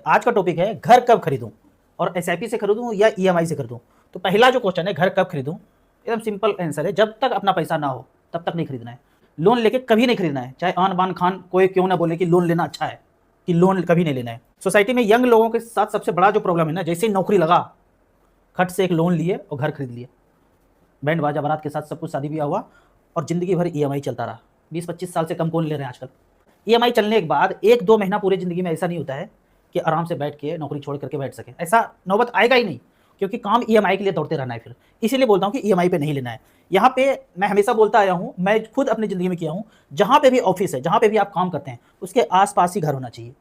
आज का टॉपिक है घर कब खरीदूं और एसआईपी से खरीदूं या ईएमआई से खरीदूं। तो पहला जो क्वेश्चन है घर कब खरीदूं, एकदम सिंपल आंसर है, जब तक अपना पैसा ना हो तब तक नहीं खरीदना है। लोन लेके कभी नहीं खरीदना है, चाहे आन बान खान कोई क्यों ना बोले कि लोन लेना अच्छा है, कि लोन कभी नहीं लेना है। सोसाइटी में यंग लोगों के साथ सबसे बड़ा जो प्रॉब्लम है ना, जैसे ही नौकरी लगा खट से एक लोन लिए और घर खरीद लिए, बैंड बाजा बारात के साथ सब कुछ शादी ब्याह हुआ और जिंदगी भर ईएमआई चलता रहा। 20-25 साल से कम कौन ले रहे हैं आजकल। ईएमआई चलने के बाद 1-2 महीना पूरे ज़िंदगी में ऐसा नहीं होता है कि आराम से बैठ के नौकरी छोड़ करके बैठ सके, ऐसा नौबत आएगा ही नहीं, क्योंकि काम ईएमआई के लिए दौड़ते रहना है। फिर इसीलिए बोलता हूँ कि ईएमआई पे नहीं लेना है। यहाँ पे मैं हमेशा बोलता आया हूँ, मैं खुद अपनी ज़िंदगी में किया हूँ, जहाँ पे भी ऑफिस है, जहाँ पे भी आप काम करते हैं, उसके आसपास ही घर होना चाहिए।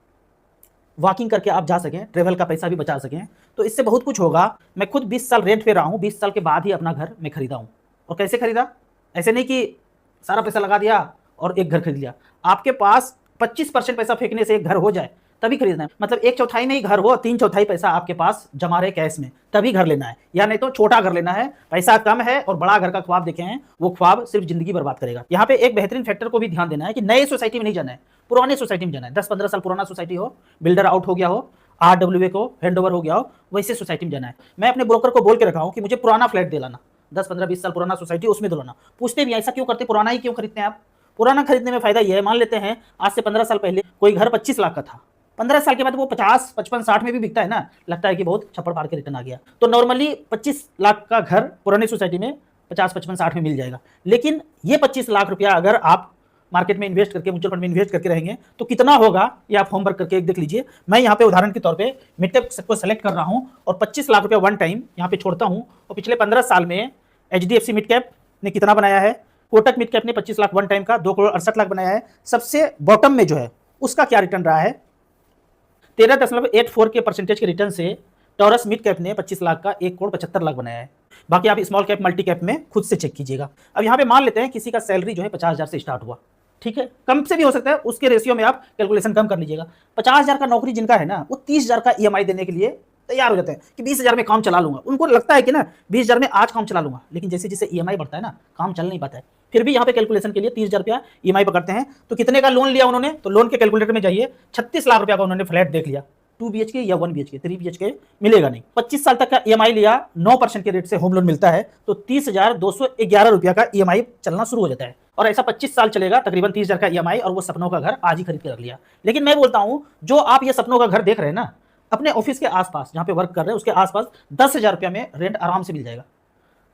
वॉकिंग करके आप जा सकें, ट्रेवल का पैसा भी बचा सकें, तो इससे बहुत कुछ होगा। मैं खुद 20 साल रेंट पे रहा हूँ, 20 साल के बाद ही अपना घर मैं खरीदा हूँ। और कैसे खरीदा, ऐसे नहीं कि सारा पैसा लगा दिया और एक घर खरीद लिया। आपके पास 25% पैसा फेंकने से एक घर हो जाए तभी खरीदना है, मतलब 1/4 में ही घर हो, 3/4 पैसा आपके पास जमा रहे कैश में, तभी घर लेना है। या नहीं तो छोटा घर लेना है, पैसा कम है और बड़ा घर का ख्वाब देखे हैं, वो ख्वाब सिर्फ जिंदगी बर्बाद करेगा। यहाँ पे एक बेहतरीन फैक्टर को भी ध्यान देना है कि नए सोसाइटी में नहीं जाना है, पुराने सोसाइटी में जाना है। 10-15 साल पुराना सोसाइटी हो, बिल्डर आउट हो गया हो, RWA को हैंड ओवर हो गया हो, वैसे सोसाइटी में जाना है। मैं अपने ब्रोकर को बोल के रखा हूँ कि मुझे पुराना फ्लैट दिलाना, 10-15-20 साल पुराना सोसाइटी उसमें दिलाना। पूछते भी ऐसा क्यों करते, पुराना ही क्यों खरीदते हैं आप। पुराना खरीदने में फायदा ये है, मान लेते हैं आज से 15 साल पहले कोई घर 25 लाख का था, 15 साल के बाद वो 50, 55, 60 में भी बिकता है ना, लगता है कि बहुत छप्पड़ फाड़ के रिटर्न आ गया। तो नॉर्मली 25 लाख का घर पुरानी सोसाइटी में 50, 55, 60 में मिल जाएगा। लेकिन ये 25 लाख रुपया अगर आप मार्केट में इन्वेस्ट करके, म्यूचुअल फंड में इन्वेस्ट करके रहेंगे तो कितना होगा, ये आप होमवर्क करके एक देख लीजिए। मैं यहाँ पे उदाहरण के तौर पे मिड कैप को सेलेक्ट कर रहा हूँ और 25 लाख रुपया वन टाइम यहाँ पे छोड़ता हूँ। और पिछले 15 साल में HDFC मिड कैप ने कितना बनाया है, कोटक मिड कैप ने 25 लाख वन टाइम का 2 करोड़ 68 लाख बनाया है। सबसे बॉटम में जो है उसका क्या रिटर्न रहा है, 13.84 के परसेंटेज के रिटर्न से टॉरस मिड कैप ने 25 लाख का 1 करोड़ 75 लाख बनाया है। बाकी आप स्मॉल कैप मल्टी कैप में खुद से चेक कीजिएगा। अब यहाँ पे मान लेते हैं किसी का सैलरी जो है 50,000 से स्टार्ट हुआ, ठीक है, कम से भी हो सकता है, उसके रेशियो में आप कैलकुलेशन कम कर लीजिएगा। 50,000 का नौकरी जिनका है ना, वो 30,000 का ईएमआई देने के लिए तैयार हो जाते हैं कि 20,000 में काम चला लूंगा। उनको लगता है कि ना 20,000 में आज काम चला लूंगा, लेकिन जैसे जैसे ईएमआई बढ़ता है ना, काम चल नहीं पाता है। फिर भी यहाँ पे कैलकुलेशन के लिए 30,000 रुपया ईएमआई पकड़ते हैं। तो कितने का लोन लिया उन्होंने, तो लोन के कैलकुलेटर में जाइए, 36 लाख रुपया का उन्होंने फ्लैट देख लिया, 2 BHK या 1 BHK, 3 BHK मिलेगा नहीं। 25 साल तक का ईएमआई लिया, 9% के रेट से होम लोन मिलता है, तो 30,211 रुपया का ईएमआई चलना शुरू हो जाता है। और ऐसा 25 साल चलेगा, तकरीबन 30,000 का ईएमआई, और वो सपनों का घर आज ही खरीद के रख लिया। लेकिन मैं बोलता हूं, जो आप ये सपनों का घर देख रहे हैं ना, अपने ऑफिस के आसपास जहां पे वर्क कर रहे हैं उसके आसपास 10,000 रुपया में रेंट आराम से मिल जाएगा।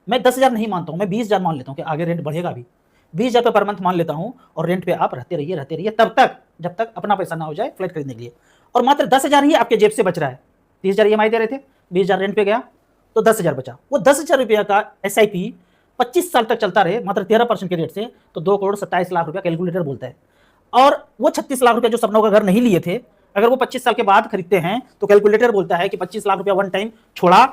मैं 10,000 नहीं मानता हूं, मैं 20,000 मान लेता हूं कि आगे रेंट बढ़ेगा भी। 20,000 रुपये पर मंथ मान लेता हूं, और रेंट पे आप रहते रहिए तब तक जब तक अपना पैसा ना हो जाए फ्लैट खरीदने के लिए। और मात्र 10,000 ही आपके जेब से बच रहा है। 30,000 ईएमआई दे रहे थे, 20,000 रेंट पे गया तो 10,000 बचा। वो 10,000 रुपया का एसआईपी 25 साल तक चलता रहे मात्र 13% के रेट से, तो 2 करोड़ 27 लाख रुपया कैलकुलेटर बोलता है। और वो 36 लाख रुपया जो सपनों का घर नहीं लिए थे, अगर वो 25 साल के बाद खरीदते हैं तो कैलकुलेटर बोलता है कि 25 लाख रुपया वन टाइम छोड़ा,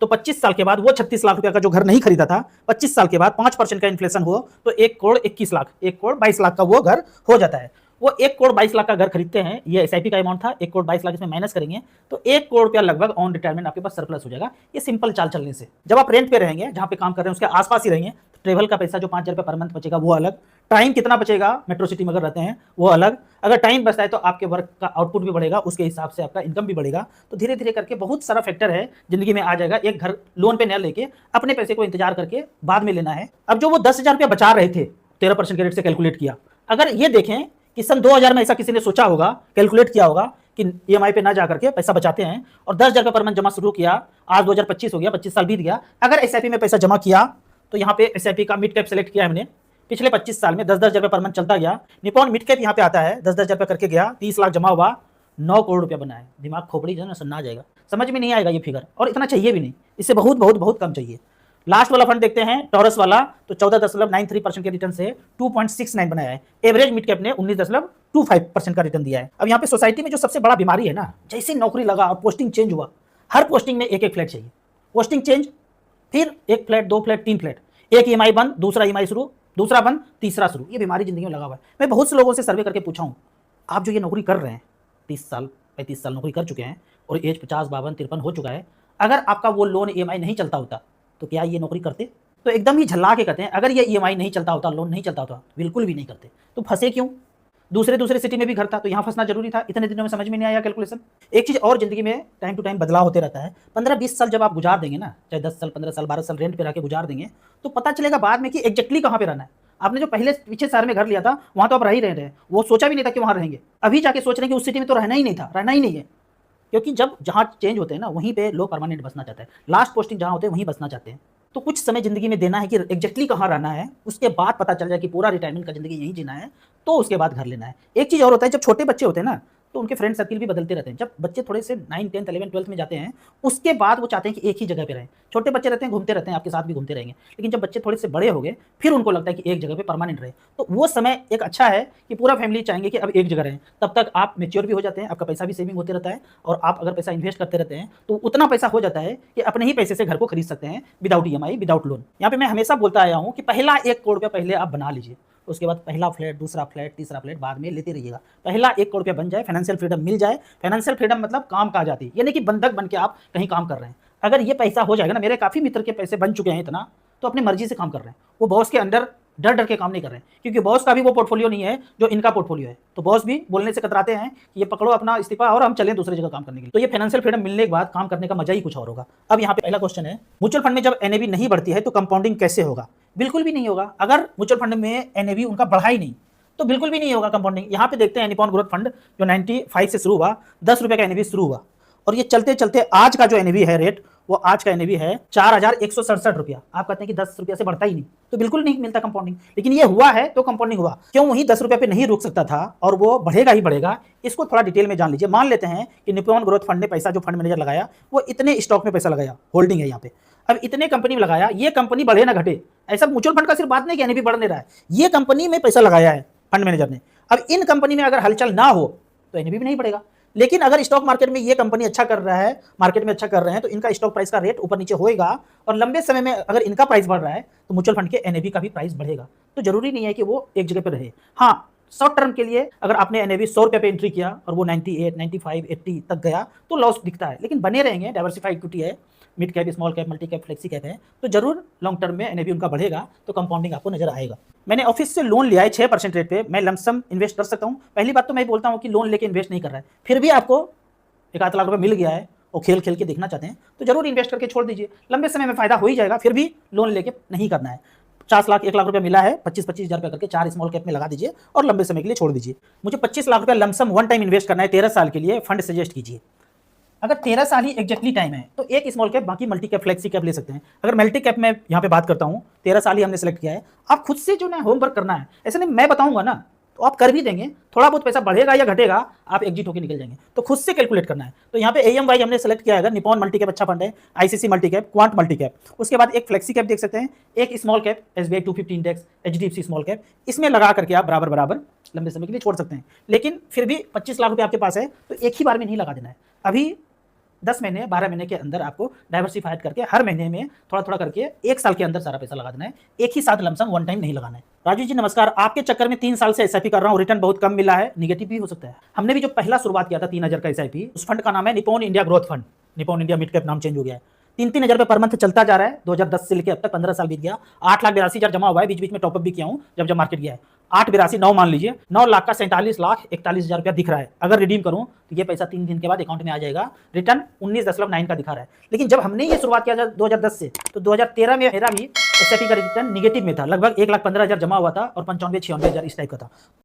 तो 25 साल के बाद वो 36 लाख रुपया का जो घर नहीं खरीदा था, 25 साल के बाद 5% का इन्फ्लेशन हो तो 1 करोड़ 21 लाख, 1 करोड़ 22 लाख का वो घर हो जाता है। वो 1 करोड़ 22 लाख का घर खरीदते हैं, ये एसआईपी का अमाउंट था, 1 करोड़ 22 लाख इसमें माइनस करेंगे तो 1 करोड़ रुपया लगभग ऑन रिटायरमेंट आपके पास सरप्लस हो जाएगा। ये सिंपल चाल चलने से। जब आप रेंट पे रहेंगे, जहां पे काम कर रहे हैं उसके आसपास ही रहेंगे, तो ट्रेवल का पैसा जो 5,000 रुपये पर मंथ बचेगा वो अलग, टाइम कितना बचेगा मेट्रो सिटी में अगर रहते हैं वो अलग। अगर टाइम बचता है तो आपके वर्क का आउटपुट भी बढ़ेगा, उसके हिसाब से आपका इनकम भी बढ़ेगा। तो धीरे धीरे करके बहुत सारा फैक्टर है जिंदगी में आ जाएगा। एक घर लोन पे न लेके अपने पैसे को इंतजार करके बाद में लेना है। अब जो वो 10,000 रुपया बचा रहे थे, 13% के रेट से कैलकुलेट किया, अगर ये देखें कि सन 2000 में ऐसा किसी ने सोचा होगा, कैलकुलेट किया होगा कि ईएमआई पे ना जा करके पैसा बचाते हैं, और 10,000 रुपये पर मंथ जमा शुरू किया, आज 2025 हो गया, 25 साल बीत गया, अगर एसआईपी में पैसा जमा किया, तो यहाँ पे एसआईपी का मिड कैप सेलेक्ट किया हमने। पिछले 25 साल में 10-10 रुपये पर मंथ चलता गया, निपॉन मिड कैप यहाँ पे आता है, 10-10 रुपये करके गया, 30 लाख जमा हुआ, 9 करोड़ रुपया बना है। दिमाग खोपड़ी जो है ना सन्ना आ जाएगा, समझ में नहीं आएगा ये फिगर, और इतना चाहिए भी नहीं, इससे बहुत बहुत बहुत कम चाहिए। लास्ट वाला फंड देखते हैं, टॉरस वाला, तो 14.93% के रिटर्न से 2.69 बनाया है। एवरेज मिड कैप ने 19.25% का रिटर्न दिया है। अब यहाँ पे सोसाइटी में जो सबसे बड़ा बीमारी है ना, जैसे नौकरी लगा और पोस्टिंग चेंज हुआ, हर पोस्टिंग में एक एक फ्लैट चाहिए, पोस्टिंग चेंज, फिर 1 फ्लैट, 2 फ्लैट, 3 फ्लैट, एक ईएमआई बंद, दूसरा ईएमआई शुरू, दूसरा बंद, तीसरा शुरू। ये बीमारी जिंदगी में लगा हुआ है। मैं बहुत से लोगों से सर्वे करके पूछा हूँ, आप जो ये नौकरी कर रहे हैं, 30 साल 35 साल नौकरी कर चुके हैं और एज 50, 52, 53 हो चुका है, अगर आपका वो लोन ईएमआई नहीं चलता होता तो क्या ये नौकरी करते? तो एकदम ही झल्ला के कहते हैं, अगर ये ईएमआई नहीं चलता होता, लोन नहीं चलता होता, बिल्कुल भी नहीं करते। तो फंसे क्यों? दूसरे दूसरे सिटी में भी घर था, तो यहाँ फंसना जरूरी था। इतने दिनों में समझ में नहीं आया कैलकुलेशन। एक चीज़ और जिंदगी में टाइम टू टाइम बदलाव होते रहता है। 15-20 साल जब आप गुजार देंगे ना, चाहे 10 साल, 15 साल, 12 साल रेंट पे रह के गुजार देंगे, तो पता चलेगा बाद में कि एग्जैक्टली कहाँ पे रहना है। आपने जो पहले पीछे शहर में घर लिया था, वहाँ तो आप रह ही रहे थे, वो सोचा भी नहीं था कि वहाँ रहेंगे। अभी जाके सोच रहे हैं कि उस सिटी में तो रहना ही नहीं था, रहना ही नहीं है। क्योंकि जब जहाँ चेंज होते हैं ना, वहीं पे लोग परमानेंट बसना चाहते हैं। लास्ट पोस्टिंग जहाँ होते हैं वहीं बसना चाहते हैं। तो कुछ समय ज़िंदगी में देना है कि एग्जैक्टली कहाँ रहना है, उसके बाद पता चल जाए कि पूरा रिटायरमेंट का ज़िंदगी यहीं जीना है, तो उसके बाद घर लेना है। एक चीज़ और होता है, जब छोटे बच्चे होते हैं ना, तो उनके फ्रेंड सर्किल भी बदलते रहते हैं। जब बच्चे थोड़े से 9, 10, 11, 12 में जाते हैं, उसके बाद वो चाहते हैं कि एक ही जगह पे रहें। छोटे बच्चे रहते हैं, घूमते रहते हैं, आपके साथ भी घूमते रहेंगे। लेकिन जब बच्चे थोड़े से बड़े हो गए, फिर उनको लगता है कि एक जगह पे परमानेंट रहे। तो वो समय एक अच्छा है कि पूरा फैमिली चाहेंगे कि अब एक जगह रहें। तब तक आप मैच्योर भी हो जाते हैं, आपका पैसा भी सेविंग होते रहता है, और आप अगर पैसा इन्वेस्ट करते रहते हैं, तो उतना पैसा हो जाता है कि अपने ही पैसे से घर को खरीद सकते हैं, विदाउट ईएमआई, विदाउट लोन। यहाँ पे मैं हमेशा बोलता आया हूँ कि पहला 1 करोड़ रुपया पहले आप बना लीजिए, उसके बाद पहला फ्लैट, दूसरा फ्लैट, तीसरा फ्लैट बाद में लेते रहिएगा। पहला 1 करोड़ रुपया बन जाए, फाइनेंशियल फ्रीडम मिल जाए। फाइनेंशियल फ्रीडम मतलब काम का आजादी, यानी कि बंधक बन के आप कहीं काम कर रहे हैं। अगर ये पैसा हो जाएगा ना, मेरे काफ़ी मित्र के पैसे बन चुके हैं इतना, तो अपनी मर्जी से काम कर रहे हैं। वो बॉस के अंडर डर डर के काम नहीं कर रहे हैं, क्योंकि बॉस का भी वो पोर्टफोलियो नहीं है जो इनका पोर्टफोलियो है। तो बॉस भी बोलने से कतराते हैं कि ये पकड़ो अपना इस्तीफा और हम चलें दूसरी जगह काम करने के लिए। तो ये फाइनेंशियल फ्रीडम मिलने के बाद काम करने का मजा ही कुछ और होगा। अब यहाँ पे पहला क्वेश्चन है, म्यूचुअल फंड में जब एनएवी नहीं बढ़ती है तो कंपाउंडिंग कैसे होगा? बिल्कुल भी नहीं होगा। अगर म्यूचुअल फंड में एनएवी उनका बढ़ा ही नहीं, तो बिल्कुल भी नहीं होगा कंपाउंडिंग। यहाँ पे देखते हैं निपॉन ग्रोथ फंड जो 95 से शुरू हुआ, 10 रुपये का एनएवी शुरू हुआ, और ये चलते चलते आज का जो एनएवी है रेट, वो आज का एनएवी है 4167 रुपया। आप कहते हैं कि 10 रुपया से बढ़ता ही नहीं, तो बिल्कुल नहीं मिलता कंपाउंडिंग। लेकिन ये हुआ है तो कंपाउंडिंग हुआ। क्यों वही 10 रुपये पे नहीं रुक सकता था और वो बढ़ेगा ही बढ़ेगा, इसको थोड़ा डिटेल में जान लीजिए। मान लेते हैं कि निपॉन ग्रोथ फंड ने पैसा, जो फंड मैनेजर लगाया, वो इतने स्टॉक में पैसा लगाया, होल्डिंग है यहाँ पे। अब इतने कंपनी में लगाया, ये कंपनी बढ़े ना घटे, ऐसा म्यूचुअल फंड का सिर्फ बात नहीं कि एनएवी बढ़ नहीं रहा है, ये कंपनी में पैसा लगाया है फंड मैनेजर ने। अब इन कंपनी में अगर हलचल ना हो तो एनएवी भी नहीं बढ़ेगा। लेकिन अगर स्टॉक मार्केट में ये कंपनी अच्छा कर रहा है, मार्केट में अच्छा कर रहे हैं, तो इनका स्टॉक प्राइस का रेट ऊपर नीचे होएगा, और लंबे समय में अगर इनका प्राइस बढ़ रहा है तो म्यूचुअल फंड के एनएवी का भी प्राइस बढ़ेगा। तो जरूरी नहीं है कि वो एक जगह पर रहे। हाँ, शॉर्ट टर्म के लिए अगर आपने एनएवी 100 रुपये पे एंट्री किया और वो 98, 95, 80 तक गया तो लॉस दिखता है, लेकिन बने रहेंगे, डाइवर्सिफाइड इक्विटी है, mid cap, small cap, multi cap, flexi cap है, तो जरूर लॉन्ग टर्म में एनएवी उनका बढ़ेगा, तो कंपाउंडिंग आपको नजर आएगा। मैंने ऑफिस से लोन लिया है 6% रेट पे, मैं लमसम इन्वेस्ट कर सकता हूँ। पहली बात तो मैं बोलता हूँ कि लोन लेके इन्वेस्ट नहीं कर रहा है, फिर भी आपको 1 लाख रुपये मिल गया है और खेल खेल के देखना चाहते हैं, तो जरूर इन्वेस्ट करके छोड़ दीजिए। लंबे समय में फायदा हो ही जाएगा, फिर भी लोन लेके नहीं करना है। 50 लाख, 1 लाख रुपया मिला है, 25-25 हज़ार रुपया करके 4 स्मॉल कैप में लगा दीजिए और लंबे समय के लिए छोड़ दीजिए। मुझे 25 लाख रुपया लमसम वन टाइम इन्वेस्ट करना है 13 साल के लिए, फंड सजेस्ट कीजिए। अगर 13 साल ही एग्जैक्टली टाइम है तो एक स्मॉल कैप, बाकी मल्टी कैप, फ्लेक्सी कैप ले सकते हैं। अगर मल्टी कैप में यहाँ पे बात करता हूँ, 13 साल ही हमने सेलेक्ट किया है। आप खुद से जो ना होमवर्क करना है, ऐसे नहीं मैं बताऊंगा ना तो आप कर भी देंगे, थोड़ा बहुत पैसा बढ़ेगा या घटेगा, आप एग्जिट होकर निकल जाएंगे। तो खुद से कैलकुलेट करना है। तो यहाँ पे AMY हमने सेलेक्ट किया है, निपॉन मल्टी कैप अच्छा फंड है, ICC multi cap, quant multi cap, उसके बाद एक फ्लेक्सी कैप देख सकते हैं, एक small cap SBI 250 index, HDFC small cap, इसमें लगा करके आप बराबर बराबर लंबे समय के लिए छोड़ सकते हैं। लेकिन फिर भी 25 लाख रुपये आपके पास है तो एक ही बार में नहीं लगा देना है। अभी 10 महीने 12 महीने के अंदर आपको डाइवर्सिफाइड करके हर महीने में थोड़ा थोड़ा करके 1 साल के अंदर सारा पैसा लगा देना है, एक ही साथ लमसम वन टाइम नहीं लगाना है। राजू जी नमस्कार, आपके चक्कर में 3 साल से SIP कर रहा हूँ, रिटर्न बहुत कम मिला है, निगेटिव भी हो सकता है। हमने भी जो पहला शुरुआत किया था 3000 का SIP, उस फंड का नाम है Nippon India growth fund, Nippon India mid cap नाम चेंज हो गया है। 3-3 हज़ार रुपये पर मंथ चलता जा रहा है, 2010 से लेकर अब तक 15 साल बीत गया। 8,82,000 जमा हुआ है, बीच बीच में टॉपअप भी किया हूँ जब मार्केट गया है। 882 9 मान लीजिए, 9 लाख का 47,41,000 रुपया दिख रहा है। अगर रिडीम करूं तो ये पैसा 3 दिन के बाद अकाउंट में आ जाएगा। रिटर्न 19.9 का दिखा रहा है। लेकिन जब हमने ये शुरुआत किया 2010 से, तो 2013 में मेरा भी SIP का रिटर्न निगेटिव में था, लगभग 1,15,000 जमा हुआ था और 95-96 हज़ार इस टाइप का था।